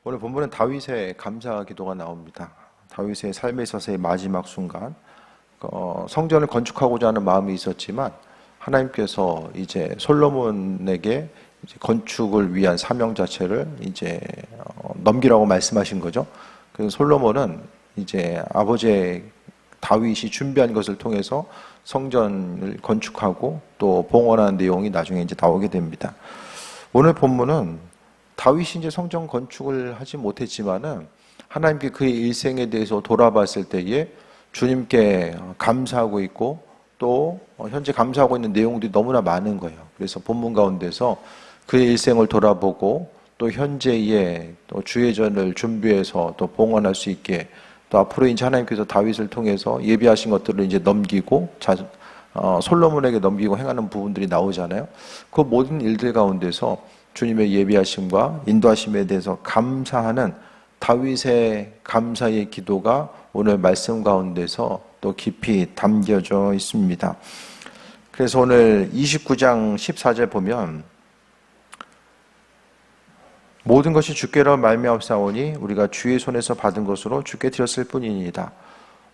오늘 본문은 다윗의 감사 기도가 나옵니다. 다윗의 삶에 있어서의 마지막 순간, 성전을 건축하고자 하는 마음이 있었지만 하나님께서 이제 솔로몬에게 이제 건축을 위한 사명 자체를 이제 넘기라고 말씀하신 거죠. 그래서 솔로몬은 이제 아버지의 다윗이 준비한 것을 통해서 성전을 건축하고 또 봉헌하는 내용이 나중에 이제 나오게 됩니다. 오늘 본문은 다윗이 이제 성전 건축을 하지 못했지만은 하나님께 그의 일생에 대해서 돌아봤을 때에 주님께 감사하고 있고 또 현재 감사하고 있는 내용들이 너무나 많은 거예요. 그래서 본문 가운데서 그의 일생을 돌아보고 또 현재의 또 주예전을 준비해서 또 봉헌할 수 있게 또 앞으로 이제 하나님께서 다윗을 통해서 예비하신 것들을 이제 넘기고 솔로몬에게 넘기고 행하는 부분들이 나오잖아요. 그 모든 일들 가운데서 주님의 예비하심과 인도하심에 대해서 감사하는 다윗의 감사의 기도가 오늘 말씀 가운데서 또 깊이 담겨져 있습니다. 그래서 오늘 29장 14절 보면 모든 것이 주께로 말미암사오니 우리가 주의 손에서 받은 것으로 주께 드렸을 뿐이니이다.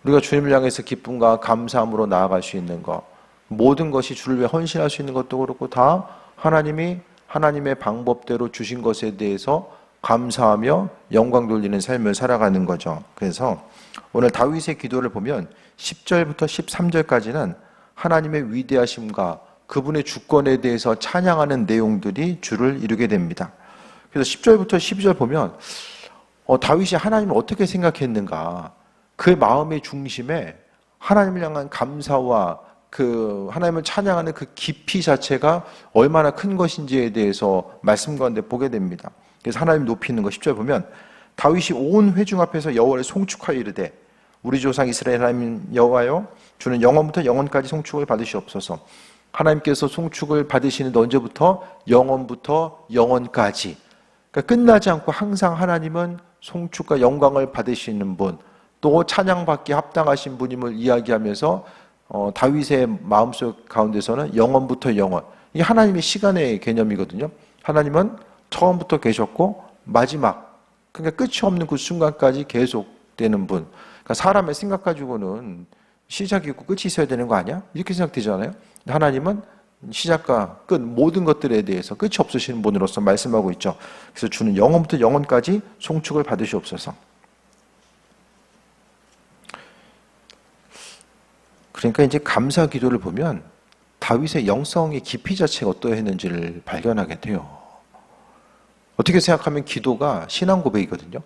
우리가 주님을 향해서 기쁨과 감사함으로 나아갈 수 있는 것, 모든 것이 주를 위해 헌신할 수 있는 것도 그렇고 다 하나님의 방법대로 주신 것에 대해서 감사하며 영광 돌리는 삶을 살아가는 거죠. 그래서 오늘 다윗의 기도를 보면 10절부터 13절까지는 하나님의 위대하심과 그분의 주권에 대해서 찬양하는 내용들이 주를 이루게 됩니다. 그래서 10절부터 12절 보면 다윗이 하나님을 어떻게 생각했는가, 그의 마음의 중심에 하나님을 향한 감사와 그 하나님을 찬양하는 그 깊이 자체가 얼마나 큰 것인지에 대해서 말씀 가운데 보게 됩니다. 그래서 하나님 높이는 거 10절 보면 다윗이 온 회중 앞에서 여호와를 송축하여 이르되 우리 조상 이스라엘 하나님 여호와여 주는 영원부터 영원까지 송축을 받으시옵소서. 하나님께서 송축을 받으시는데 언제부터? 영원부터 영원까지. 그러니까 끝나지 않고 항상 하나님은 송축과 영광을 받으시는 분, 또 찬양받기 합당하신 분임을 이야기하면서 다윗의 마음속 가운데서는 영원부터 영원, 이게 하나님의 시간의 개념이거든요. 하나님은 처음부터 계셨고 마지막, 그러니까 끝이 없는 그 순간까지 계속되는 분. 그러니까 사람의 생각 가지고는 시작이 있고 끝이 있어야 되는 거 아니야? 이렇게 생각되잖아요. 하나님은 시작과 끝 모든 것들에 대해서 끝이 없으신 분으로서 말씀하고 있죠. 그래서 주는 영원부터 영원까지 송축을 받으시옵소서. 그러니까 이제 감사 기도를 보면 다윗의 영성의 깊이 자체가 어떠했는지를 발견하게 돼요. 어떻게 생각하면 기도가 신앙 고백이거든요.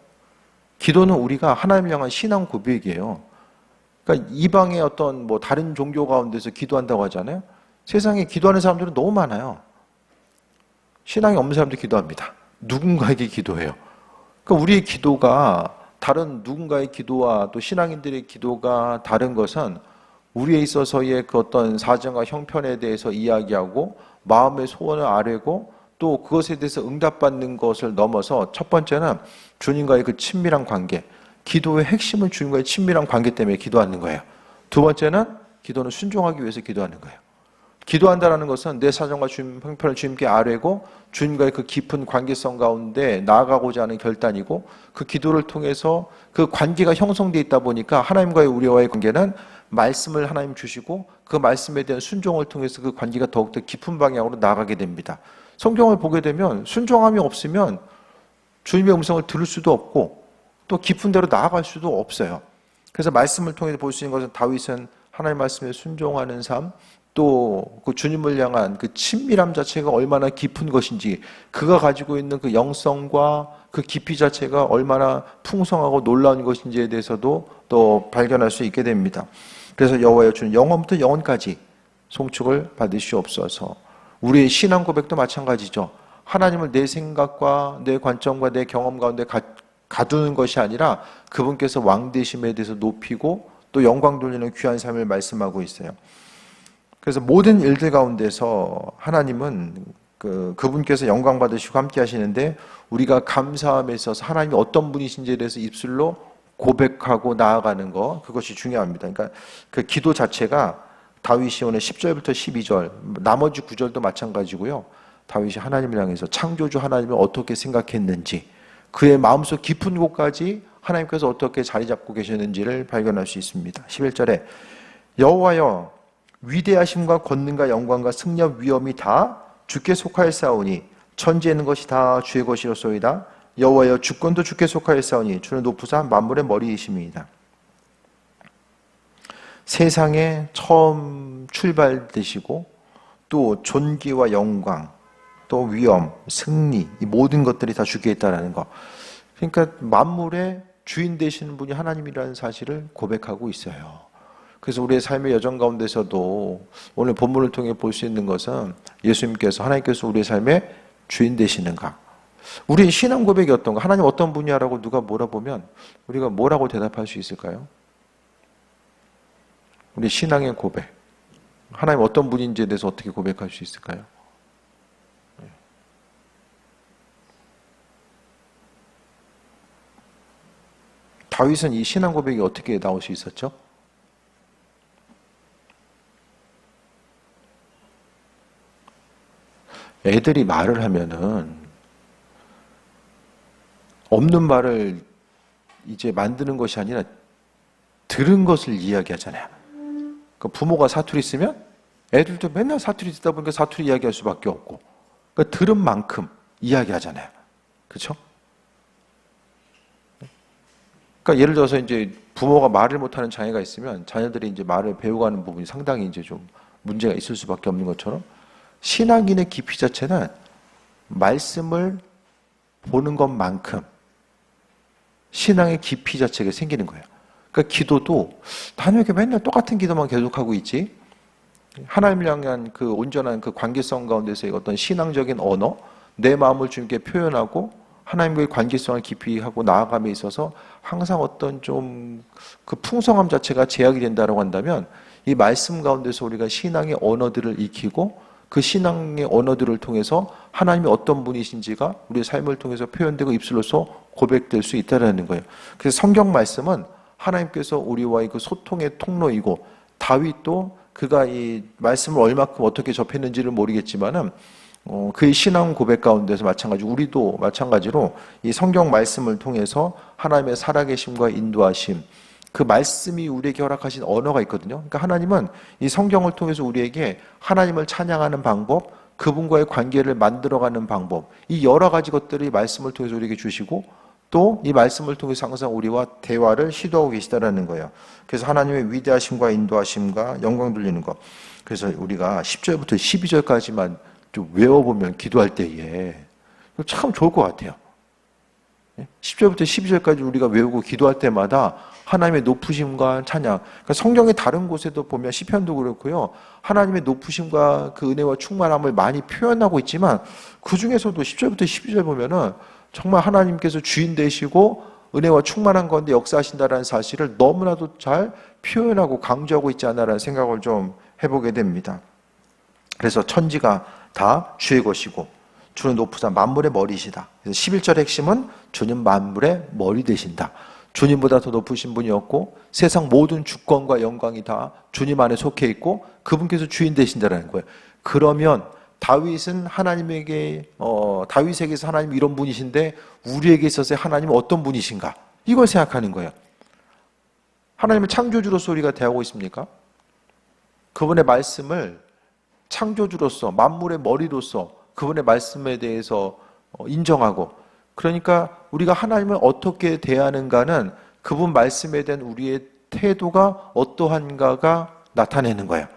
기도는 우리가 하나님을 향한 신앙 고백이에요. 그러니까 이방의 어떤 다른 종교 가운데서 기도한다고 하잖아요. 세상에 기도하는 사람들은 너무 많아요. 신앙이 없는 사람도 기도합니다. 누군가에게 기도해요. 그러니까 우리의 기도가 다른 누군가의 기도와 또 신앙인들의 기도가 다른 것은 우리에 있어서의 그 어떤 사정과 형편에 대해서 이야기하고 마음의 소원을 아뢰고 또 그것에 대해서 응답받는 것을 넘어서 첫 번째는 주님과의 그 친밀한 관계, 기도의 핵심은 주님과의 친밀한 관계 때문에 기도하는 거예요. 두 번째는 기도는 순종하기 위해서 기도하는 거예요. 기도한다는 것은 내 사정과 주님 형편을 주님께 아뢰고 주님과의 그 깊은 관계성 가운데 나아가고자 하는 결단이고, 그 기도를 통해서 그 관계가 형성되어 있다 보니까 하나님과의 우리와의 관계는 말씀을 하나님 주시고 그 말씀에 대한 순종을 통해서 그 관계가 더욱더 깊은 방향으로 나아가게 됩니다. 성경을 보게 되면 순종함이 없으면 주님의 음성을 들을 수도 없고 또 깊은 데로 나아갈 수도 없어요. 그래서 말씀을 통해서 볼 수 있는 것은 다윗은 하나님의 말씀에 순종하는 삶, 또 그 주님을 향한 그 친밀함 자체가 얼마나 깊은 것인지, 그가 가지고 있는 그 영성과 그 깊이 자체가 얼마나 풍성하고 놀라운 것인지에 대해서도 또 발견할 수 있게 됩니다. 그래서 여호와여 주는 영원부터 영원까지 송축을 받으시옵소서. 우리의 신앙 고백도 마찬가지죠. 하나님을 내 생각과 내 관점과 내 경험 가운데 가두는 것이 아니라 그분께서 왕 되심에 대해서 높이고 또 영광 돌리는 귀한 삶을 말씀하고 있어요. 그래서 모든 일들 가운데서 하나님은 그분께서 영광 받으시고 함께 하시는데 우리가 감사함에 있어서 하나님이 어떤 분이신지에 대해서 입술로 고백하고 나아가는 거, 그것이 중요합니다. 그러니까 그 기도 자체가 다윗이 오늘 10절부터 12절, 나머지 9절도 마찬가지고요. 다윗이 하나님을 향해서 창조주 하나님을 어떻게 생각했는지, 그의 마음속 깊은 곳까지 하나님께서 어떻게 자리 잡고 계셨는지를 발견할 수 있습니다. 11절에 여호와여 위대하심과 권능과 영광과 승리와 위엄이 다 주께 속하였사오니 천지에 있는 것이 다 주의 것이로소이다. 여호와여 주권도 주께 속하였사오니 주는 높으사 만물의 머리이심이니이다. 세상에 처음 출발되시고 또 존귀와 영광 또 위엄, 승리 이 모든 것들이 다 주께 있다는 거. 그러니까 만물의 주인 되시는 분이 하나님이라는 사실을 고백하고 있어요. 그래서 우리의 삶의 여정 가운데서도 오늘 본문을 통해 볼 수 있는 것은 예수님께서 하나님께서 우리의 삶의 주인 되시는가. 우리의 신앙 고백이 어떤가. 하나님 어떤 분이야라고 누가 물어보면 우리가 뭐라고 대답할 수 있을까요? 우리 신앙의 고백. 하나님 어떤 분인지에 대해서 어떻게 고백할 수 있을까요? 다윗은 이 신앙 고백이 어떻게 나올 수 있었죠? 애들이 말을 하면은 없는 말을 이제 만드는 것이 아니라 들은 것을 이야기하잖아요. 그러니까 부모가 사투리 쓰면 애들도 맨날 사투리 듣다 보니까 사투리 이야기할 수밖에 없고, 그러니까 들은 만큼 이야기하잖아요. 그렇죠? 그러니까 예를 들어서 이제 부모가 말을 못하는 장애가 있으면 자녀들이 이제 말을 배워가는 부분이 상당히 이제 좀 문제가 있을 수밖에 없는 것처럼 신앙인의 깊이 자체는 말씀을 보는 것만큼 신앙의 깊이 자체가 생기는 거예요. 그러니까 기도도 나는 왜 맨날 똑같은 기도만 계속하고 있지? 하나님을 향한 그 온전한 그 관계성 가운데서의 어떤 신앙적인 언어, 내 마음을 주님께 표현하고 하나님과의 관계성을 깊이 하고 나아감에 있어서 항상 어떤 좀 그 풍성함 자체가 제약이 된다고 한다면 이 말씀 가운데서 우리가 신앙의 언어들을 익히고 그 신앙의 언어들을 통해서 하나님이 어떤 분이신지가 우리의 삶을 통해서 표현되고 입술로서 고백될 수 있다는 거예요. 그래서 성경 말씀은 하나님께서 우리와의 그 소통의 통로이고 다윗도 그가 이 말씀을 얼마큼 어떻게 접했는지를 모르겠지만은 그의 신앙 고백 가운데서 마찬가지로 우리도 마찬가지로 이 성경 말씀을 통해서 하나님의 살아계심과 인도하심 그 말씀이 우리에게 허락하신 언어가 있거든요. 그러니까 하나님은 이 성경을 통해서 우리에게 하나님을 찬양하는 방법, 그분과의 관계를 만들어가는 방법, 이 여러 가지 것들이 말씀을 통해서 우리에게 주시고 또 이 말씀을 통해서 항상 우리와 대화를 시도하고 계시다라는 거예요. 그래서 하나님의 위대하심과 인도하심과 영광 돌리는 것. 그래서 우리가 10절부터 12절까지만 좀 외워보면 기도할 때에 참 좋을 것 같아요. 10절부터 12절까지 우리가 외우고 기도할 때마다 하나님의 높으심과 찬양. 그러니까 성경의 다른 곳에도 보면 시편도 그렇고요. 하나님의 높으심과 그 은혜와 충만함을 많이 표현하고 있지만 그 중에서도 10절부터 12절 보면은 정말 하나님께서 주인 되시고 은혜와 충만한 가운데 역사하신다는 사실을 너무나도 잘 표현하고 강조하고 있지 않나라는 생각을 좀 해보게 됩니다. 그래서 천지가 다 주의 것이고 주는 높으사 만물의 머리시다. 그래서 11절의 핵심은 주는 만물의 머리 되신다. 주님보다 더 높으신 분이 없고 세상 모든 주권과 영광이 다 주님 안에 속해 있고 그분께서 주인 되신다는 거예요. 그러면 다윗은 하나님에게 다윗에게서 하나님 이런 분이신데 우리에게 있어서 하나님은 어떤 분이신가? 이걸 생각하는 거예요. 하나님은 창조주로서 우리가 대하고 있습니까? 그분의 말씀을 창조주로서 만물의 머리로서 그분의 말씀에 대해서 인정하고 그러니까 우리가 하나님을 어떻게 대하는가는 그분 말씀에 대한 우리의 태도가 어떠한가가 나타내는 거예요.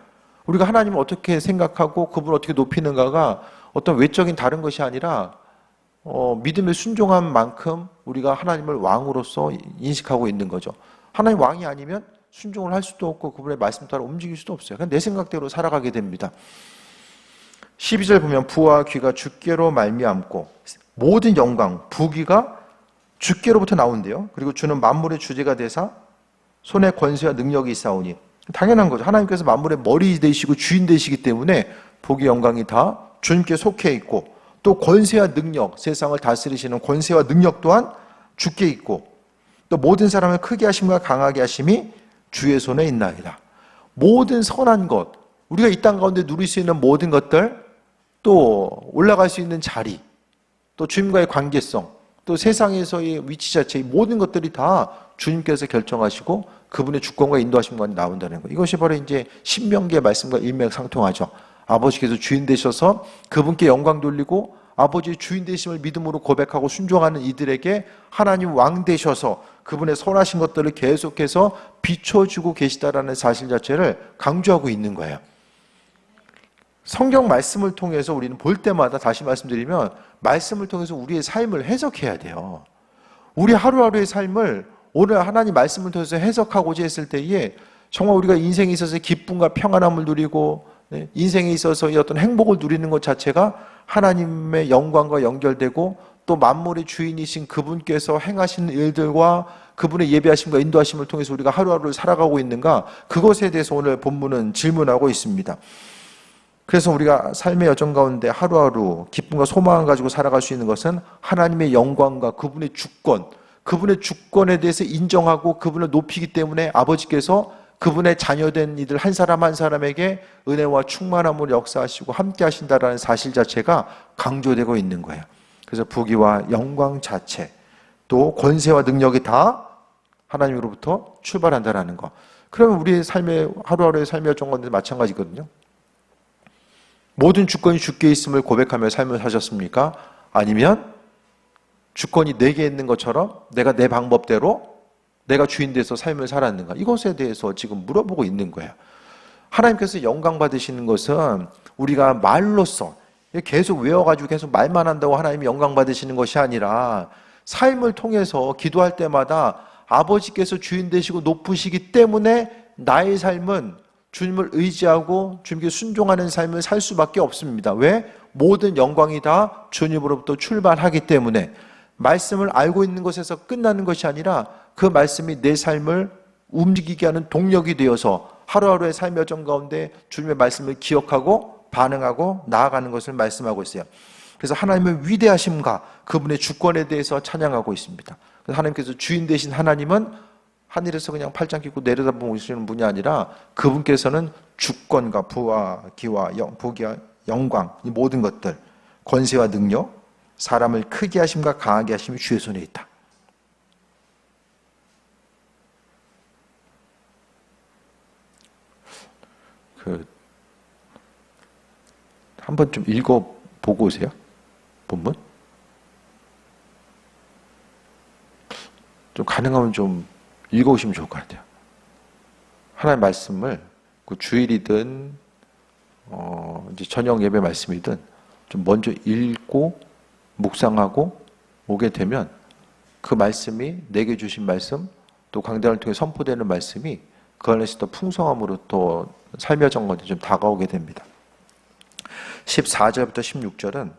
우리가 하나님을 어떻게 생각하고 그분을 어떻게 높이는가가 어떤 외적인 다른 것이 아니라 믿음에 순종한 만큼 우리가 하나님을 왕으로서 인식하고 있는 거죠. 하나님 왕이 아니면 순종을 할 수도 없고 그분의 말씀 따라 움직일 수도 없어요. 그냥 내 생각대로 살아가게 됩니다. 12절 보면 부와 귀가 주께로 말미암고 모든 영광, 부귀가 주께로부터 나온대요. 그리고 주는 만물의 주제가 되사 손에 권세와 능력이 있사오니 당연한 거죠. 하나님께서 만물의 머리 되시고 주인 되시기 때문에 복이 영광이 다 주님께 속해 있고 또 권세와 능력, 세상을 다스리시는 권세와 능력 또한 주께 있고 또 모든 사람을 크게 하심과 강하게 하심이 주의 손에 있나이다. 모든 선한 것, 우리가 이 땅 가운데 누릴 수 있는 모든 것들, 또 올라갈 수 있는 자리, 또 주님과의 관계성, 또 세상에서의 위치 자체, 모든 것들이 다 주님께서 결정하시고 그분의 주권과 인도하심과 나온다는 거. 이것이 바로 이제 신명기의 말씀과 일맥상통하죠. 아버지께서 주인 되셔서 그분께 영광 돌리고 아버지의 주인 되심을 믿음으로 고백하고 순종하는 이들에게 하나님 왕 되셔서 그분의 선하신 것들을 계속해서 비춰주고 계시다라는 사실 자체를 강조하고 있는 거예요. 성경 말씀을 통해서 우리는 볼 때마다 다시 말씀드리면 말씀을 통해서 우리의 삶을 해석해야 돼요. 우리 하루하루의 삶을 오늘 하나님 말씀을 통해서 해석하고자 했을 때에 정말 우리가 인생에 있어서 기쁨과 평안함을 누리고 인생에 있어서 어떤 행복을 누리는 것 자체가 하나님의 영광과 연결되고 또 만물의 주인이신 그분께서 행하시는 일들과 그분의 예배하심과 인도하심을 통해서 우리가 하루하루를 살아가고 있는가, 그것에 대해서 오늘 본문은 질문하고 있습니다. 그래서 우리가 삶의 여정 가운데 하루하루 기쁨과 소망을 가지고 살아갈 수 있는 것은 하나님의 영광과 그분의 주권, 그분의 주권에 대해서 인정하고 그분을 높이기 때문에 아버지께서 그분의 자녀된 이들 한 사람 한 사람에게 은혜와 충만함으로 역사하시고 함께 하신다라는 사실 자체가 강조되고 있는 거예요. 그래서 부귀와 영광 자체, 또 권세와 능력이 다 하나님으로부터 출발한다라는 거. 그러면 우리의 삶의 하루하루의 삶의 여정 가운데 마찬가지거든요. 모든 주권이 주께 있음을 고백하며 삶을 사셨습니까? 아니면 주권이 내게 있는 것처럼 내가 내 방법대로 내가 주인 돼서 삶을 살았는가? 이것에 대해서 지금 물어보고 있는 거예요. 하나님께서 영광 받으시는 것은 우리가 말로써 계속 외워가지고 계속 말만 한다고 하나님이 영광 받으시는 것이 아니라 삶을 통해서 기도할 때마다 아버지께서 주인 되시고 높으시기 때문에 나의 삶은 주님을 의지하고 주님께 순종하는 삶을 살 수밖에 없습니다. 왜? 모든 영광이 다 주님으로부터 출발하기 때문에 말씀을 알고 있는 것에서 끝나는 것이 아니라 그 말씀이 내 삶을 움직이게 하는 동력이 되어서 하루하루의 삶의 여정 가운데 주님의 말씀을 기억하고 반응하고 나아가는 것을 말씀하고 있어요. 그래서 하나님의 위대하심과 그분의 주권에 대해서 찬양하고 있습니다. 그래서 하나님께서 주인 되신 하나님은 하늘에서 그냥 팔짱 끼고 내려다보시는 분이 아니라 그분께서는 주권과 부와 기와 부귀와 영광, 이 모든 것들, 권세와 능력, 사람을 크게 하심과 강하게 하심이 주의 손에 있다. 한번 좀 읽어보고 오세요. 본문. 좀 가능하면 좀 읽어오시면 좋을 것 같아요. 하나님의 말씀을 그 주일이든 이제 저녁 예배 말씀이든 좀 먼저 읽고 묵상하고 오게 되면 그 말씀이 내게 주신 말씀, 또 강단을 통해 선포되는 말씀이 그 안에서 더 풍성함으로 또 삶의 여정 가운데 좀 다가오게 됩니다. 14절부터 16절은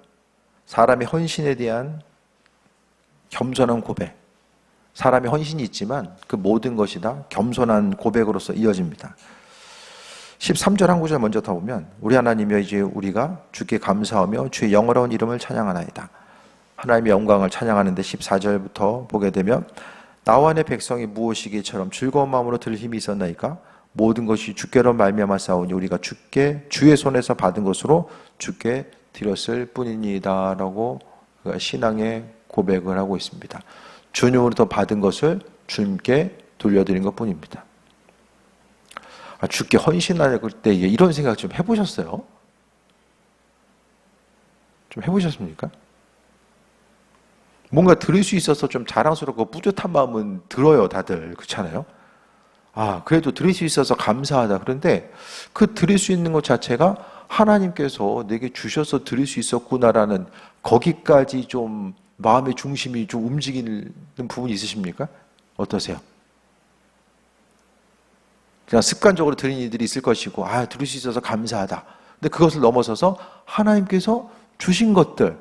사람의 헌신에 대한 겸손한 고백, 사람의 헌신이 있지만 그 모든 것이 다 겸손한 고백으로서 이어집니다. 13절 한 구절 먼저 다 보면 우리 하나님이여 이제 우리가 주께 감사하며 주의 영어로운 이름을 찬양하나이다. 하나님의 영광을 찬양하는데 14절부터 보게 되면 나와 내 백성이 무엇이기처럼 즐거운 마음으로 들 힘이 있었나이까? 모든 것이 주께로 말미암아 싸우니 우리가 주께 주의 손에서 받은 것으로 주께 드렸을 뿐이니이다 라고 신앙의 고백을 하고 있습니다. 주님으로부터 받은 것을 주님께 돌려드린 것 뿐입니다. 주께 헌신할 때 이런 생각 좀 해보셨어요? 좀 해보셨습니까? 뭔가 들을 수 있어서 좀 자랑스럽고 뿌듯한 마음은 들어요, 다들. 그렇잖아요? 그래도 들을 수 있어서 감사하다. 그런데 그 들을 수 있는 것 자체가 하나님께서 내게 주셔서 들을 수 있었구나라는 거기까지 좀 마음의 중심이 좀 움직이는 부분이 있으십니까? 어떠세요? 그냥 습관적으로 들은 이들이 있을 것이고, 들을 수 있어서 감사하다. 근데 그것을 넘어서서 하나님께서 주신 것들,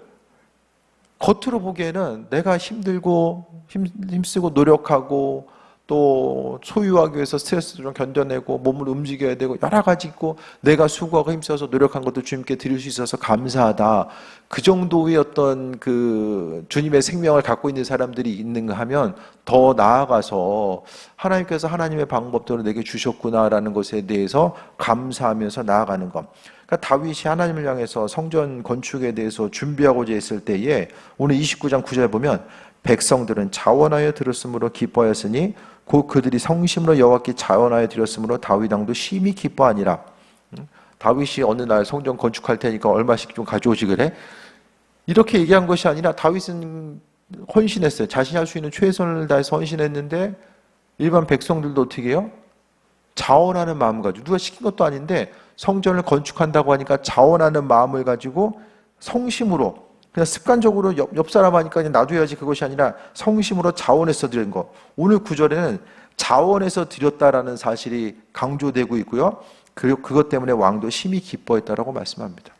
겉으로 보기에는 내가 힘들고 힘쓰고 노력하고 또 소유하기 위해서 스트레스를 좀 견뎌내고 몸을 움직여야 되고 여러 가지 있고 내가 수고하고 힘써서 노력한 것도 주님께 드릴 수 있어서 감사하다. 그 정도의 어떤 그 주님의 생명을 갖고 있는 사람들이 있는가 하면 더 나아가서 하나님께서 하나님의 방법대로 내게 주셨구나라는 것에 대해서 감사하면서 나아가는 것. 그러니까 다윗이 하나님을 향해서 성전 건축에 대해서 준비하고자 했을 때에 오늘 29장 9절에 보면 백성들은 자원하여 들었으므로 기뻐하였으니 곧 그들이 성심으로 여호와께 자원하여 드렸으므로 다윗 왕도 심히 기뻐하니라. 다윗이 어느 날 성전 건축할 테니까 얼마씩 좀 가져오지 그래? 이렇게 얘기한 것이 아니라 다윗은 헌신했어요. 자신이 할 수 있는 최선을 다해서 헌신했는데 일반 백성들도 어떻게 해요? 자원하는 마음 가지고, 누가 시킨 것도 아닌데 성전을 건축한다고 하니까 자원하는 마음을 가지고 성심으로, 그냥 습관적으로 옆 사람 하니까 그냥 나도 해야지, 그것이 아니라 성심으로 자원해서 드린 거. 오늘 구절에는 자원해서 드렸다라는 사실이 강조되고 있고요. 그리고 그것 때문에 왕도 심히 기뻐했다라고 말씀합니다.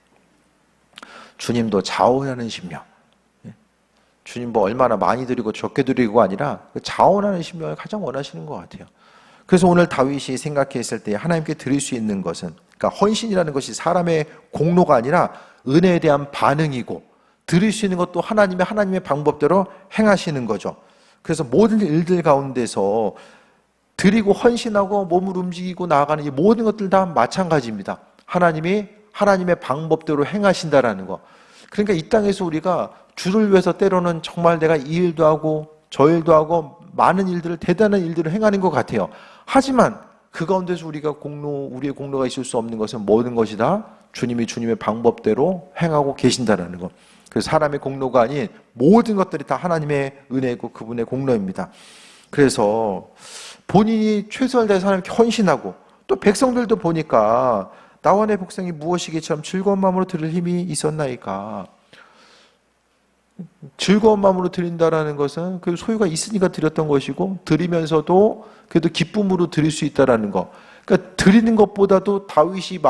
주님도 자원하는 심령, 주님 뭐 얼마나 많이 드리고 적게 드리고가 아니라 자원하는 심령을 가장 원하시는 것 같아요. 그래서 오늘 다윗이 생각했을 때 하나님께 드릴 수 있는 것은, 그러니까 헌신이라는 것이 사람의 공로가 아니라 은혜에 대한 반응이고, 드릴 수 있는 것도 하나님의 방법대로 행하시는 거죠. 그래서 모든 일들 가운데서 드리고 헌신하고 몸을 움직이고 나아가는 이 모든 것들 다 마찬가지입니다. 하나님의 방법대로 행하신다라는 거. 그러니까 이 땅에서 우리가 주를 위해서 때로는 정말 내가 이 일도 하고 저 일도 하고 많은 일들을, 대단한 일들을 행하는 것 같아요. 하지만 그 가운데서 우리의 공로가 있을 수 없는 것은 모든 것이 다 주님의 방법대로 행하고 계신다라는 것. 그래서 사람의 공로가 아닌 모든 것들이 다 하나님의 은혜고 그분의 공로입니다. 그래서 본인이 최선을 다해서 하나님께 헌신하고, 또 백성들도 보니까 나와 내 복생이 무엇이기처럼 즐거운 마음으로 드릴 힘이 있었나이까. 즐거운 마음으로 드린다라는 것은 그 소유가 있으니까 드렸던 것이고, 드리면서도 그래도 기쁨으로 드릴 수 있다라는 것. 그러니까 드리는 것보다도 다윗이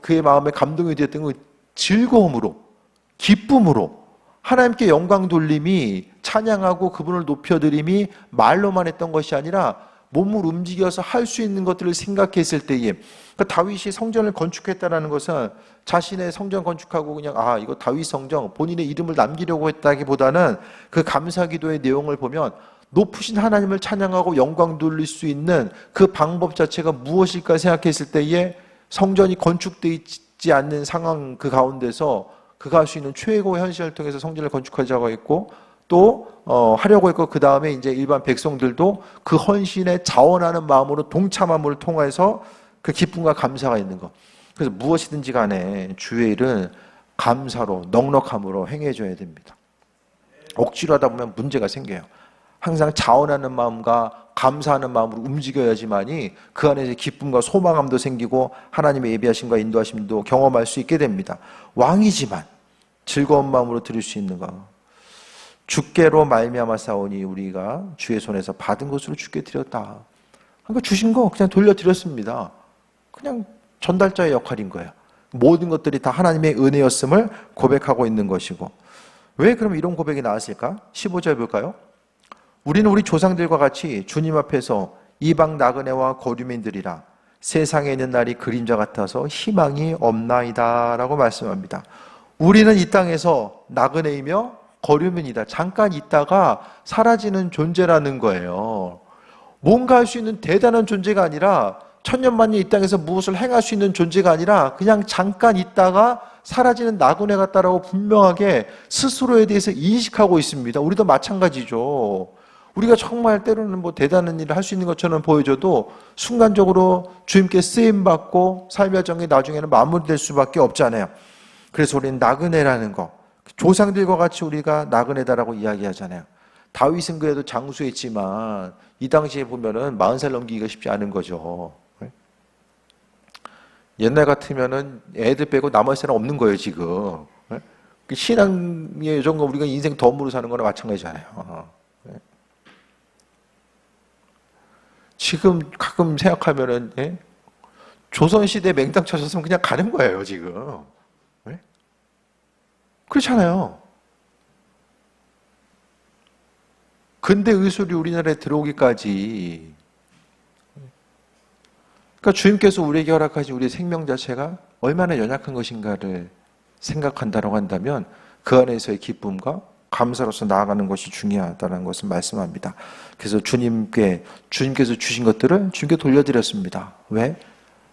그의 마음에 감동이 되었던 건 즐거움으로, 기쁨으로, 하나님께 영광 돌림이, 찬양하고 그분을 높여드림이 말로만 했던 것이 아니라 몸을 움직여서 할 수 있는 것들을 생각했을 때에, 그러니까 다윗이 성전을 건축했다는 것은 자신의 성전 건축하고 그냥 이거 다윗 성전, 본인의 이름을 남기려고 했다기보다는 그 감사 기도의 내용을 보면 높으신 하나님을 찬양하고 영광 돌릴 수 있는 그 방법 자체가 무엇일까 생각했을 때에, 성전이 건축되어 있지 않는 상황 그 가운데서 그가 할 수 있는 최고의 헌신을 통해서 성전을 건축하자고 했고, 또 하려고 했고, 그 다음에 이제 일반 백성들도 그 헌신에 자원하는 마음으로 동참함을 통해서 그 기쁨과 감사가 있는 것. 그래서 무엇이든지 간에 주의 일은 감사로, 넉넉함으로 행해줘야 됩니다. 억지로 하다 보면 문제가 생겨요. 항상 자원하는 마음과 감사하는 마음으로 움직여야지만이 그 안에서 기쁨과 소망함도 생기고 하나님의 예비하심과 인도하심도 경험할 수 있게 됩니다. 왕이지만 즐거운 마음으로 드릴 수 있는 것. 주께로 말미암아 싸우니 우리가 주의 손에서 받은 것으로 주께 드렸다. 그러니까 주신 거 그냥 돌려드렸습니다. 그냥 전달자의 역할인 거예요. 모든 것들이 다 하나님의 은혜였음을 고백하고 있는 것이고. 왜 그럼 이런 고백이 나왔을까? 15절 볼까요? 우리는 우리 조상들과 같이 주님 앞에서 이방 나그네와 거류민들이라 세상에 있는 날이 그림자 같아서 희망이 없나이다 라고 말씀합니다. 우리는 이 땅에서 나그네이며 거류민이다. 잠깐 있다가 사라지는 존재라는 거예요. 뭔가 할 수 있는 대단한 존재가 아니라, 천년만년 이 땅에서 무엇을 행할 수 있는 존재가 아니라 그냥 잠깐 있다가 사라지는 나그네 같다라고 분명하게 스스로에 대해서 인식하고 있습니다. 우리도 마찬가지죠. 우리가 정말 때로는 대단한 일을 할 수 있는 것처럼 보여줘도 순간적으로 주님께 쓰임받고 삶의 과정이 나중에는 마무리될 수밖에 없잖아요. 그래서 우리는 나그네라는 거, 조상들과 같이 우리가 나그네다라고 이야기하잖아요. 다윗은 그래도 장수했지만 이 당시에 보면은 40살 넘기기가 쉽지 않은 거죠. 옛날 같으면은 애들 빼고 나머지 사람 없는 거예요, 지금. 신앙의 요정과 우리가 인생 덤으로 사는 거나 마찬가지잖아요. 지금 가끔 생각하면은, 조선시대 맹탕 쳐졌으면 그냥 가는 거예요, 지금. 그렇잖아요. 근대 의술이 우리나라에 들어오기까지, 그러니까 주님께서 우리에게 허락하신 우리의 생명 자체가 얼마나 연약한 것인가를 생각한다고 한다면 그 안에서의 기쁨과 감사로서 나아가는 것이 중요하다는 것을 말씀합니다. 그래서 주님께서 주신 것들을 주님께 돌려드렸습니다. 왜?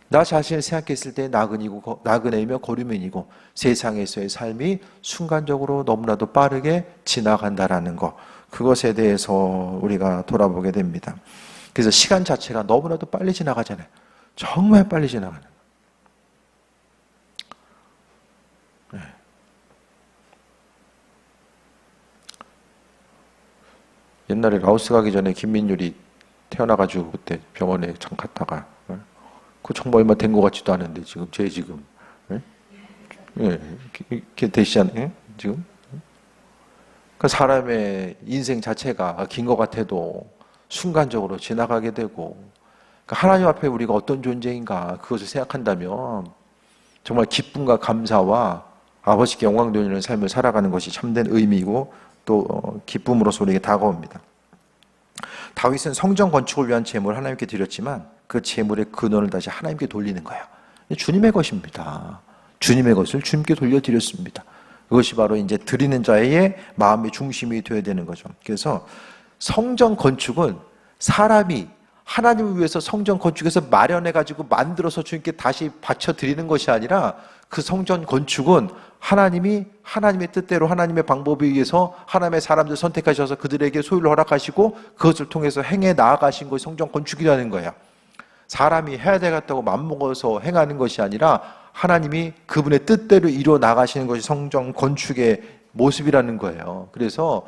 나 자신을 생각했을 때 나그네이며 거류민이고 세상에서의 삶이 순간적으로 너무나도 빠르게 지나간다라는 것. 그것에 대해서 우리가 돌아보게 됩니다. 그래서 시간 자체가 너무나도 빨리 지나가잖아요. 정말 빨리 지나가는. 네. 옛날에 라오스 가기 전에 김민율이 태어나가지고 그때 병원에 잠 갔다가 그 정말 얼마 된 것 같지도 않은데 지금 예, 이렇게 되시잖아요. 지금 그 사람의 인생 자체가 긴 것 같아도 순간적으로 지나가게 되고, 그러니까 하나님 앞에 우리가 어떤 존재인가 그것을 생각한다면 정말 기쁨과 감사와 아버지께 영광 돌리는 삶을 살아가는 것이 참된 의미이고 또 기쁨으로서 우리에게 다가옵니다. 다윗은 성전 건축을 위한 제물을 하나님께 드렸지만 그 제물의 근원을 다시 하나님께 돌리는 거예요. 주님의 것입니다. 주님의 것을 주님께 돌려드렸습니다. 그것이 바로 이제 드리는 자의 마음의 중심이 되어야 되는 거죠. 그래서 성전 건축은 사람이 하나님을 위해서 성전 건축해서 마련해가지고 만들어서 주님께 다시 바쳐드리는 것이 아니라 그 성전 건축은 하나님이 하나님의 뜻대로 하나님의 방법에 의해서 하나님의 사람들 선택하셔서 그들에게 소유를 허락하시고 그것을 통해서 행해 나아가신 것이 성전 건축이라는 거예요. 사람이 해야 되겠다고 맘먹어서 행하는 것이 아니라 하나님이 그분의 뜻대로 이루어 나가시는 것이 성전 건축의 모습이라는 거예요. 그래서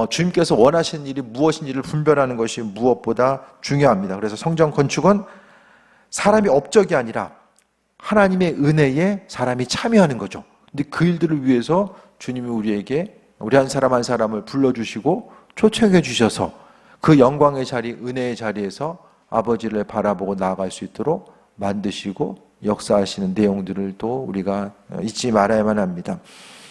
주님께서 원하시는 일이 무엇인지를 분별하는 것이 무엇보다 중요합니다. 그래서 성전 건축은 사람이 업적이 아니라 하나님의 은혜에 사람이 참여하는 거죠. 근데 그 일들을 위해서 주님이 우리에게 우리 한 사람 한 사람을 불러주시고 초청해 주셔서 그 영광의 자리, 은혜의 자리에서 아버지를 바라보고 나아갈 수 있도록 만드시고 역사하시는 내용들을 또 우리가 잊지 말아야만 합니다.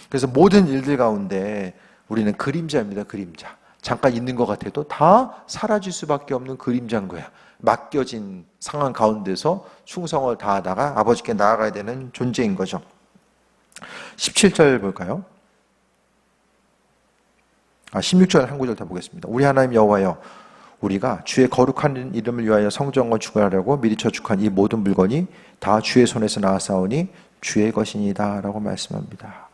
그래서 모든 일들 가운데 우리는 그림자입니다. 그림자. 잠깐 있는 것 같아도 다 사라질 수밖에 없는 그림자인 거야. 맡겨진 상황 가운데서 충성을 다하다가 아버지께 나아가야 되는 존재인 거죠. 17절 볼까요? 16절 한 구절 더 보겠습니다. 우리 하나님 여호와여, 우리가 주의 거룩한 이름을 위하여 성전 건축을 하려고 미리 저축한 이 모든 물건이 다 주의 손에서 나왔사오니 주의 것이니이다 라고 말씀합니다.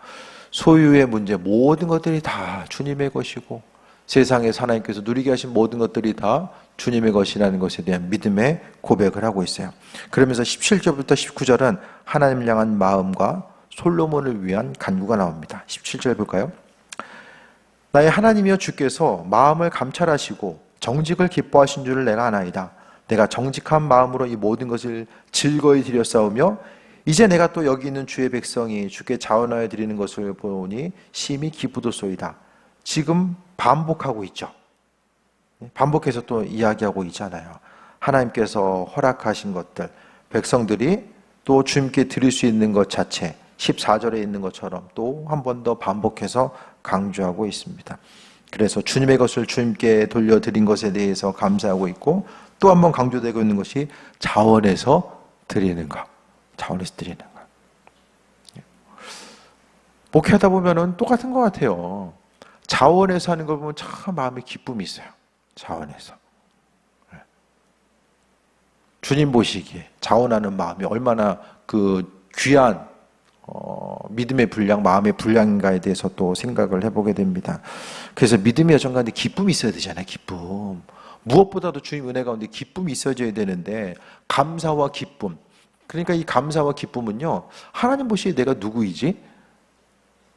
소유의 문제, 모든 것들이 다 주님의 것이고 세상에서 하나님께서 누리게 하신 모든 것들이 다 주님의 것이라는 것에 대한 믿음의 고백을 하고 있어요. 그러면서 17절부터 19절은 하나님을 향한 마음과 솔로몬을 위한 간구가 나옵니다. 17절 볼까요? 나의 하나님이여, 주께서 마음을 감찰하시고 정직을 기뻐하신 줄을 내가 아나이다. 내가 정직한 마음으로 이 모든 것을 즐거이 드렸사오며 이제 내가 또 여기 있는 주의 백성이 주께 자원하여 드리는 것을 보니 심히 기쁘도소이다. 지금 반복하고 있죠. 반복해서 또 이야기하고 있잖아요. 하나님께서 허락하신 것들, 백성들이 또 주님께 드릴 수 있는 것 자체, 14절에 있는 것처럼 또 한 번 더 반복해서 강조하고 있습니다. 그래서 주님의 것을 주님께 돌려드린 것에 대해서 감사하고 있고 또 한 번 강조되고 있는 것이 자원해서 드리는 것. 자원해서 드리는 것. 목회하다 보면은 똑같은 것 같아요. 자원해서 하는 걸 보면 참 마음에 기쁨이 있어요. 자원해서. 주님 보시기에 자원하는 마음이 얼마나 그 귀한 믿음의 분량, 마음의 분량인가에 대해서 또 생각을 해보게 됩니다. 그래서 믿음의 여정 가운데 기쁨이 있어야 되잖아요. 기쁨. 무엇보다도 주님 은혜 가운데 기쁨이 있어져야 되는데 감사와 기쁨. 그러니까 이 감사와 기쁨은요, 하나님 보시기에 내가 누구이지?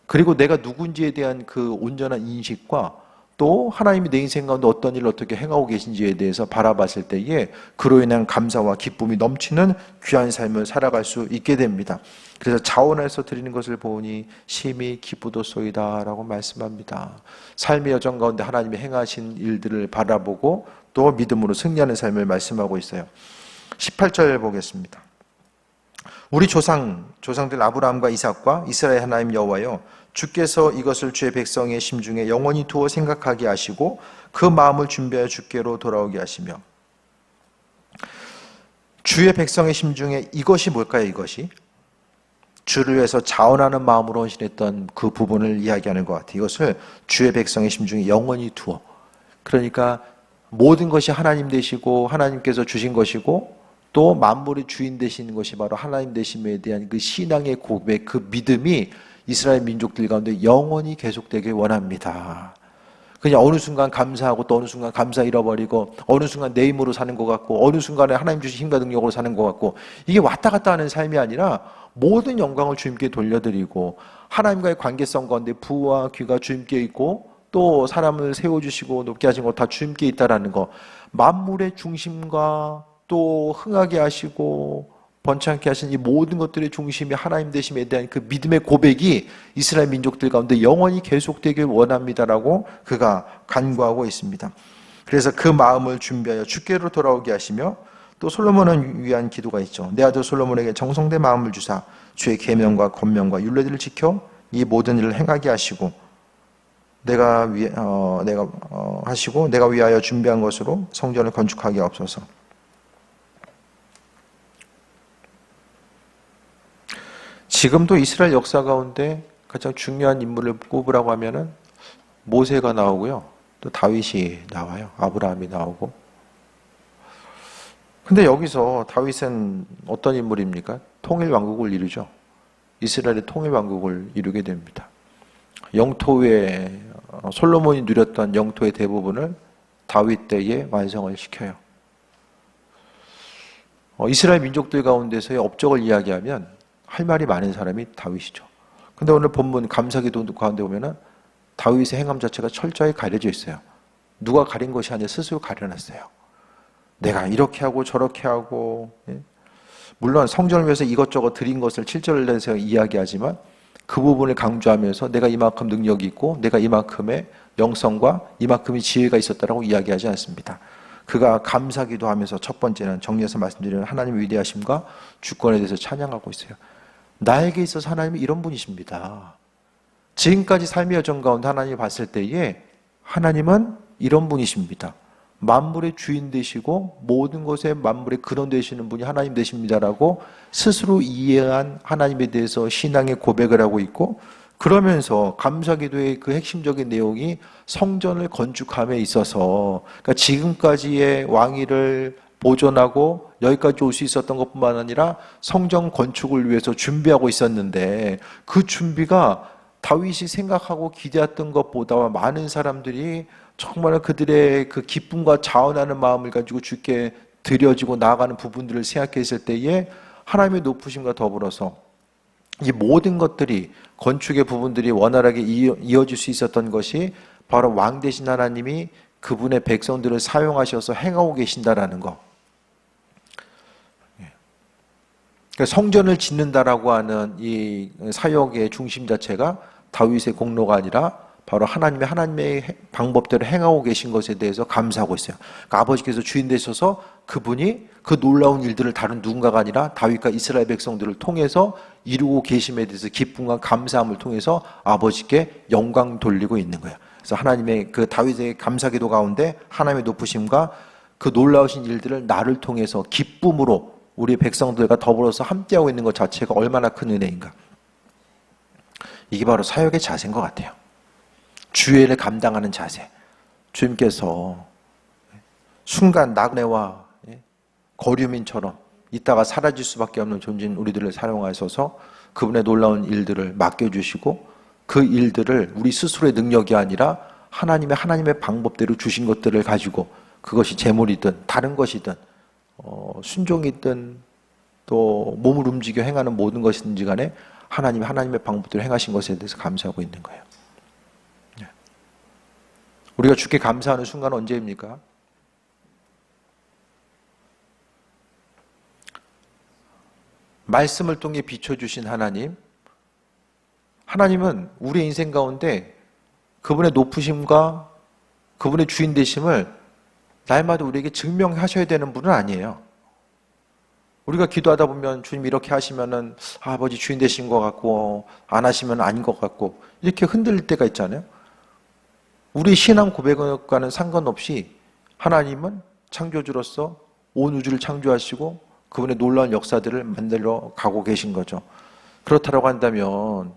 그리고 내가 누군지에 대한 그 온전한 인식과 또 하나님이 내 인생 가운데 어떤 일을 어떻게 행하고 계신지에 대해서 바라봤을 때에 그로 인한 감사와 기쁨이 넘치는 귀한 삶을 살아갈 수 있게 됩니다. 그래서 자원해서 드리는 것을 보니 심히 기쁘도소이다 라고 말씀합니다. 삶의 여정 가운데 하나님이 행하신 일들을 바라보고 또 믿음으로 승리하는 삶을 말씀하고 있어요. 18절 보겠습니다. 우리 조상들 아브라함과 이삭과 이스라엘 하나님 여호와여, 주께서 이것을 주의 백성의 심중에 영원히 두어 생각하게 하시고 그 마음을 준비하여 주께로 돌아오게 하시며. 주의 백성의 심중에 이것이 뭘까요? 이것이 주를 위해서 자원하는 마음으로 헌신했던 그 부분을 이야기하는 것 같아요. 이것을 주의 백성의 심중에 영원히 두어. 그러니까 모든 것이 하나님 되시고 하나님께서 주신 것이고 또 만물의 주인 되시는 것이 바로 하나님 되심에 대한 그 신앙의 고백, 그 믿음이 이스라엘 민족들 가운데 영원히 계속되길 원합니다. 그냥 어느 순간 감사하고 또 어느 순간 감사 잃어버리고 어느 순간 내 힘으로 사는 것 같고 어느 순간에 하나님 주신 힘과 능력으로 사는 것 같고 이게 왔다 갔다 하는 삶이 아니라 모든 영광을 주님께 돌려드리고 하나님과의 관계성 가운데 부와 귀가 주님께 있고 또 사람을 세워주시고 높게 하신 것 다 주님께 있다라는 거 만물의 중심과 또 흥하게 하시고 번창케 하신 이 모든 것들의 중심이 하나님 되심에 대한 그 믿음의 고백이 이스라엘 민족들 가운데 영원히 계속되길 원합니다라고 그가 간구하고 있습니다. 그래서 그 마음을 준비하여 주께로 돌아오게 하시며 또 솔로몬을 위한 기도가 있죠. 내 아들 솔로몬에게 정성된 마음을 주사 주의 계명과 권명과 율례들을 지켜 이 모든 일을 행하게 하시고 내가 위하여 준비한 것으로 성전을 건축하게 하옵소서. 지금도 이스라엘 역사 가운데 가장 중요한 인물을 꼽으라고 하면은 모세가 나오고요. 또 다윗이 나와요. 아브라함이 나오고. 근데 여기서 다윗은 어떤 인물입니까? 통일 왕국을 이루죠. 이스라엘의 통일 왕국을 이루게 됩니다. 영토의 솔로몬이 누렸던 영토의 대부분을 다윗 때에 완성을 시켜요. 이스라엘 민족들 가운데서의 업적을 이야기하면 할 말이 많은 사람이 다윗이죠. 근데 오늘 본문 감사기도 가운데 보면은 다윗의 행함 자체가 철저히 가려져 있어요. 누가 가린 것이 아니라 스스로 가려놨어요. 내가 이렇게 하고 저렇게 하고, 물론 성전을 위해서 이것저것 드린 것을 7절에서 이야기하지만 그 부분을 강조하면서 내가 이만큼 능력이 있고 내가 이만큼의 영성과 이만큼의 지혜가 있었다라고 이야기하지 않습니다. 그가 감사기도 하면서 첫 번째는 정리해서 말씀드리는 하나님의 위대하심과 주권에 대해서 찬양하고 있어요. 나에게 있어서 하나님이 이런 분이십니다. 지금까지 삶의 여정 가운데 하나님이 봤을 때에 하나님은 이런 분이십니다. 만물의 주인 되시고 모든 것에 만물의 근원 되시는 분이 하나님 되십니다라고 스스로 이해한 하나님에 대해서 신앙의 고백을 하고 있고 그러면서 감사기도의 그 핵심적인 내용이 성전을 건축함에 있어서 그러니까 지금까지의 왕위를 보존하고 여기까지 올 수 있었던 것뿐만 아니라 성전 건축을 위해서 준비하고 있었는데 그 준비가 다윗이 생각하고 기대했던 것보다 많은 사람들이 정말 그들의 그 기쁨과 자원하는 마음을 가지고 주께 드려지고 나아가는 부분들을 생각했을 때에 하나님의 높으심과 더불어서 이 모든 것들이 건축의 부분들이 원활하게 이어질 수 있었던 것이 바로 왕 되신 하나님이 그분의 백성들을 사용하셔서 행하고 계신다라는 거. 그러니까 성전을 짓는다라고 하는 이 사역의 중심 자체가 다윗의 공로가 아니라 바로 하나님의 방법대로 행하고 계신 것에 대해서 감사하고 있어요. 그러니까 아버지께서 주인 되셔서 그분이 그 놀라운 일들을 다른 누군가가 아니라 다윗과 이스라엘 백성들을 통해서 이루고 계심에 대해서 기쁨과 감사함을 통해서 아버지께 영광 돌리고 있는 거예요. 그래서 하나님의 그 다윗의 감사기도 가운데 하나님의 높으심과 그 놀라우신 일들을 나를 통해서 기쁨으로 우리 백성들과 더불어서 함께하고 있는 것 자체가 얼마나 큰 은혜인가. 이게 바로 사역의 자세인 것 같아요. 주의를 감당하는 자세. 주님께서 순간 나그네와 거류민처럼 있다가 사라질 수밖에 없는 존재인 우리들을 사용하셔서 그분의 놀라운 일들을 맡겨주시고 그 일들을 우리 스스로의 능력이 아니라 하나님의 방법대로 주신 것들을 가지고 그것이 재물이든 다른 것이든 순종이든 또 몸을 움직여 행하는 모든 것이든지 간에 하나님의 방법대로 행하신 것에 대해서 감사하고 있는 거예요. 우리가 주께 감사하는 순간은 언제입니까? 말씀을 통해 비춰주신 하나님은 우리의 인생 가운데 그분의 높으심과 그분의 주인 되심을 날마다 우리에게 증명하셔야 되는 분은 아니에요. 우리가 기도하다 보면 주님 이렇게 하시면은 아버지 주인 되신 것 같고 안 하시면 아닌 것 같고 이렇게 흔들릴 때가 있잖아요. 우리 신앙 고백과는 상관없이 하나님은 창조주로서 온 우주를 창조하시고 그분의 놀라운 역사들을 만들어 가고 계신 거죠. 그렇다고 한다면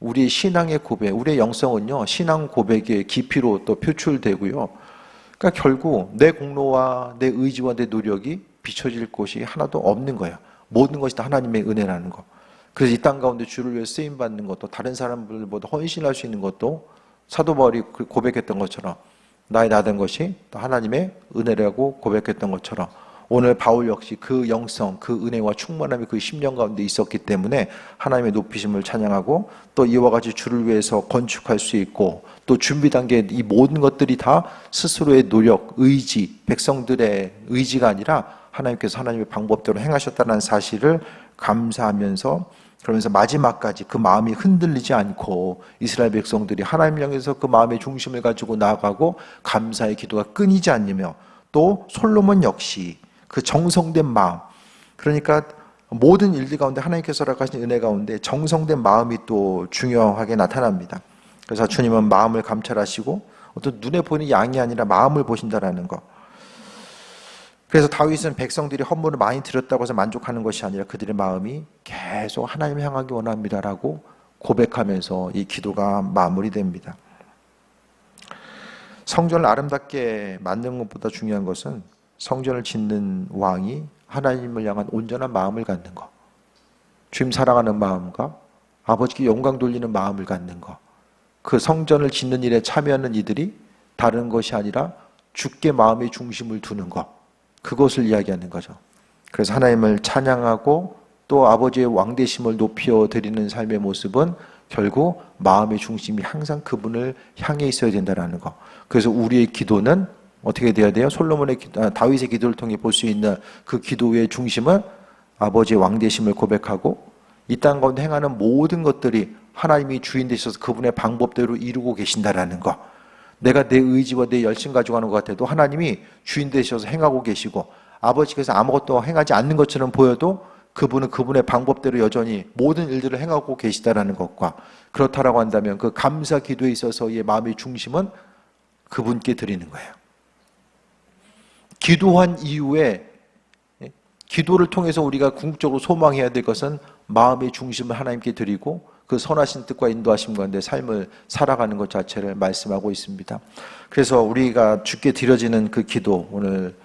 우리의 신앙의 고백, 우리의 영성은요 신앙 고백의 깊이로 또 표출되고요. 그러니까 결국 내 공로와 내 의지와 내 노력이 비춰질 곳이 하나도 없는 거예요. 모든 것이 다 하나님의 은혜라는 거. 그래서 이 땅 가운데 주를 위해 쓰임 받는 것도 다른 사람들보다 헌신할 수 있는 것도 사도 바울이 고백했던 것처럼 나의 나된 것이 또 하나님의 은혜라고 고백했던 것처럼 오늘 바울 역시 그 영성, 그 은혜와 충만함이 그 심령 가운데 있었기 때문에 하나님의 높이심을 찬양하고 또 이와 같이 주를 위해서 건축할 수 있고 또 준비 단계에 이 모든 것들이 다 스스로의 노력, 의지, 백성들의 의지가 아니라 하나님께서 하나님의 방법대로 행하셨다는 사실을 감사하면서 그러면서 마지막까지 그 마음이 흔들리지 않고 이스라엘 백성들이 하나님을 향해서 그 마음의 중심을 가지고 나아가고 감사의 기도가 끊이지 않으며 또 솔로몬 역시 그 정성된 마음, 그러니까 모든 일들 가운데 하나님께서 허락하신 은혜 가운데 정성된 마음이 또 중요하게 나타납니다. 그래서 주님은 마음을 감찰하시고 어떤 눈에 보이는 양이 아니라 마음을 보신다라는 것. 그래서 다윗은 백성들이 헌물을 많이 드렸다고 해서 만족하는 것이 아니라 그들의 마음이 계속 하나님을 향하기 원합니다라고 고백하면서 이 기도가 마무리됩니다. 성전을 아름답게 만드는 것보다 중요한 것은 성전을 짓는 왕이 하나님을 향한 온전한 마음을 갖는 것, 주님 사랑하는 마음과 아버지께 영광 돌리는 마음을 갖는 것, 그 성전을 짓는 일에 참여하는 이들이 다른 것이 아니라 주께 마음의 중심을 두는 것, 그것을 이야기하는 거죠. 그래서 하나님을 찬양하고 또 아버지의 왕되심을 높여 드리는 삶의 모습은 결국 마음의 중심이 항상 그분을 향해 있어야 된다는 것. 그래서 우리의 기도는 어떻게 돼야 돼요? 다윗의 기도를 통해 볼 수 있는 그 기도의 중심은 아버지의 왕되심을 고백하고 이 땅 가운데 행하는 모든 것들이 하나님이 주인 되셔서 그분의 방법대로 이루고 계신다라는 것. 내가 내 의지와 내 열심 가지고 하는 것 같아도 하나님이 주인 되셔서 행하고 계시고 아버지께서 아무것도 행하지 않는 것처럼 보여도 그분은 그분의 방법대로 여전히 모든 일들을 행하고 계시다라는 것과 그렇다라고 한다면 그 감사 기도에 있어서의 마음의 중심은 그분께 드리는 거예요. 기도한 이후에 기도를 통해서 우리가 궁극적으로 소망해야 될 것은 마음의 중심을 하나님께 드리고 그 선하신 뜻과 인도하심 가운데 삶을 살아가는 것 자체를 말씀하고 있습니다. 그래서 우리가 주께 드려지는 그 기도, 오늘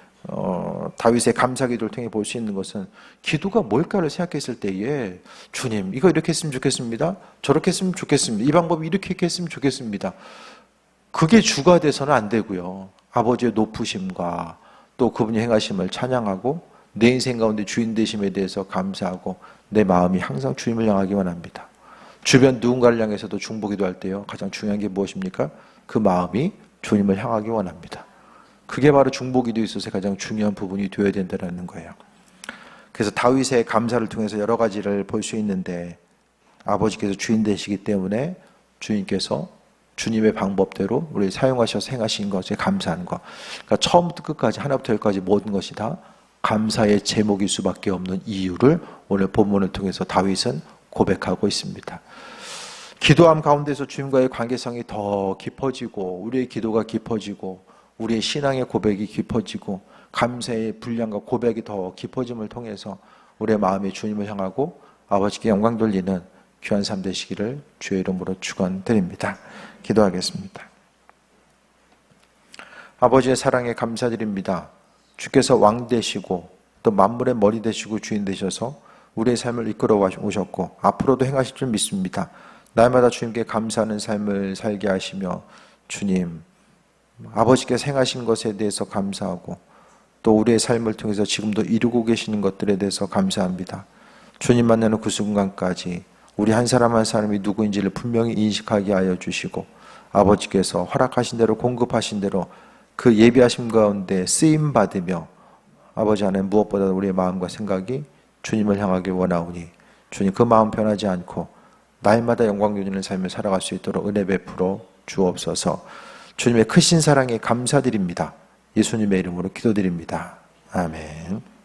다윗의 감사 기도를 통해 볼 수 있는 것은 기도가 뭘까를 생각했을 때에 주님 이거 이렇게 했으면 좋겠습니다. 저렇게 했으면 좋겠습니다. 이 방법이 이렇게 했으면 좋겠습니다. 그게 주가 돼서는 안 되고요. 아버지의 높으심과 또 그분이 행하심을 찬양하고 내 인생 가운데 주인 되심에 대해서 감사하고 내 마음이 항상 주님을 향하기 원합니다. 주변 누군가를 향해서도 중보기도 할 때요. 가장 중요한 게 무엇입니까? 그 마음이 주님을 향하기 원합니다. 그게 바로 중보기도에 있어서 가장 중요한 부분이 되어야 된다는 거예요. 그래서 다윗의 감사를 통해서 여러 가지를 볼 수 있는데 아버지께서 주인 되시기 때문에 주님께서 주님의 방법대로 우리를 사용하셔서 행하신 것에 감사하는 것. 그러니까 처음부터 끝까지 하나부터 열까지 모든 것이 다 감사의 제목일 수밖에 없는 이유를 오늘 본문을 통해서 다윗은 고백하고 있습니다. 기도함 가운데서 주님과의 관계성이 더 깊어지고 우리의 기도가 깊어지고 우리의 신앙의 고백이 깊어지고 감사의 분량과 고백이 더 깊어짐을 통해서 우리의 마음이 주님을 향하고 아버지께 영광 돌리는 귀한 삶 되시기를 주의 이름으로 축원드립니다. 기도하겠습니다. 아버지의 사랑에 감사드립니다. 주께서 왕 되시고 또 만물의 머리 되시고 주인 되셔서 우리의 삶을 이끌어 오셨고 앞으로도 행하실 줄 믿습니다. 날마다 주님께 감사하는 삶을 살게 하시며 주님 아버지께서 행하신 것에 대해서 감사하고 또 우리의 삶을 통해서 지금도 이루고 계시는 것들에 대해서 감사합니다. 주님 만나는 그 순간까지 우리 한 사람 한 사람이 누구인지를 분명히 인식하게 하여 주시고 아버지께서 허락하신 대로 공급하신 대로 그 예비하심 가운데 쓰임 받으며 아버지 안에 무엇보다 우리의 마음과 생각이 주님을 향하길 원하오니 주님 그 마음 변하지 않고 날마다 영광 누리는 삶을 살아갈 수 있도록 은혜 베풀어 주옵소서. 주님의 크신 사랑에 감사드립니다. 예수님의 이름으로 기도드립니다. 아멘.